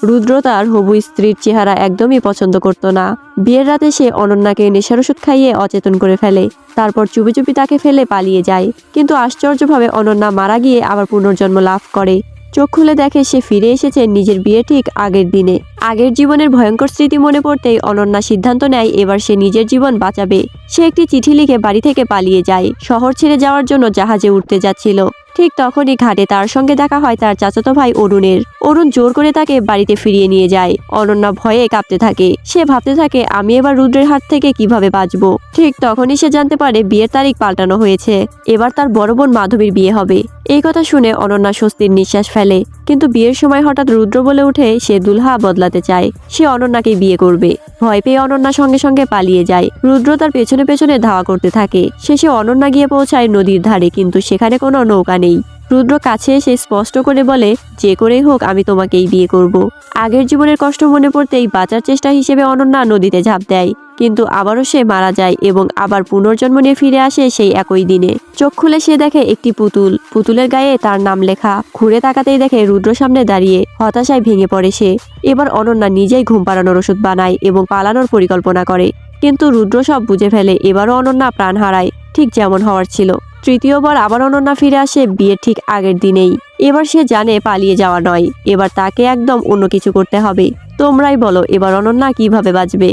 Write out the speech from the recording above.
রুদ্র তার হবু স্ত্রীর চেহারা একদমই পছন্দ করত না। বিয়ের রাতে সে অনন্যাকে নেশার ওষুধ খাইয়ে অচেতন করে ফেলে, তারপর চুপি চুপি তাকে ফেলে পালিয়ে যায়। কিন্তু আশ্চর্যভাবে অনন্যা মারা গিয়ে আবার পুনর্জন্ম লাভ করে। চোখ খুলে দেখে সে ফিরে এসেছে নিজের বিয়ে ঠিক আগের দিনে। আগের জীবনের ভয়ঙ্কর স্মৃতি মনে পড়তেই অনন্যা সিদ্ধান্ত নেয় এবার সে নিজের জীবন বাঁচাবে। সে একটি চিঠি লিখে বাড়ি থেকে পালিয়ে যায়। শহর ছেড়ে যাওয়ার জন্য জাহাজে উঠতে যাচ্ছিল। ঠিক তখনই ঘাটে তার সঙ্গে দেখা হয় তার চাচাতো ভাই অরুণের। অরুণ জোর করে তাকে বাড়িতে ফিরিয়ে নিয়ে যায়। অনন্যা ভয়ে কাঁপতে থাকে। সে ভাবতে থাকে আমি এবার রুদ্রের হাত থেকে কিভাবে বাঁচবো। ঠিক তখনই সে জানতে পারে বিয়ের তারিখ পাল্টানো হয়েছে। এবার তার বড় বোন মাধবীর বিয়ে হবে। এই কথা শুনে অনন্যা স্বস্তির নিঃশ্বাস ফেলে। কিন্তু বিয়ের সময় হঠাৎ রুদ্র বলে উঠে সে দুলহা বদলাতে চায়, সে অনন্যাকে বিয়ে করবে। ভয় পেয়ে অনন্যা সঙ্গে সঙ্গে পালিয়ে যায়। রুদ্র তার পেছনে পেছনে ধাওয়া করতে থাকে। শেষে অনন্যা গিয়ে পৌঁছায় নদীর ধারে, কিন্তু সেখানে কোনো নৌকা নেই। রুদ্র কাছে এসে স্পষ্ট করে বলে যে করেই হোক আমি তোমাকেই বিয়ে করব। আগের জীবনের কষ্ট মনে পড়তেই বাঁচার চেষ্টা হিসেবে অনন্যা নদীতে ঝাঁপ দেয়। কিন্তু আবারও সে মারা যায় এবং আবার পুনর্জন্ম নিয়ে ফিরে আসে সেই একই দিনে। চোখ খুলে সে দেখে একটি পুতুল। পুতুলের গায়ে তার নাম লেখা। ঘুরে তাকাতেই দেখে রুদ্র সামনে দাঁড়িয়ে। হতাশায় ভেঙে পড়ে সে। এবার অনন্যা নিজেই ঘুম পাড়ানোর ওষুধ বানায় এবং পালানোর পরিকল্পনা করে। কিন্তু রুদ্র সব বুঝে ফেলে। এবারও অনন্যা প্রাণ হারায়, ঠিক যেমন হওয়ার ছিল। তৃতীয়বার আবার অনন্যা ফিরে আসে বিয়ের ঠিক আগের দিনেই। এবার সে জানে পালিয়ে যাওয়া নয়, এবার তাকে একদম অন্য কিছু করতে হবে। তোমরাই বলো এবার অনন্যা কিভাবে বাঁচবে।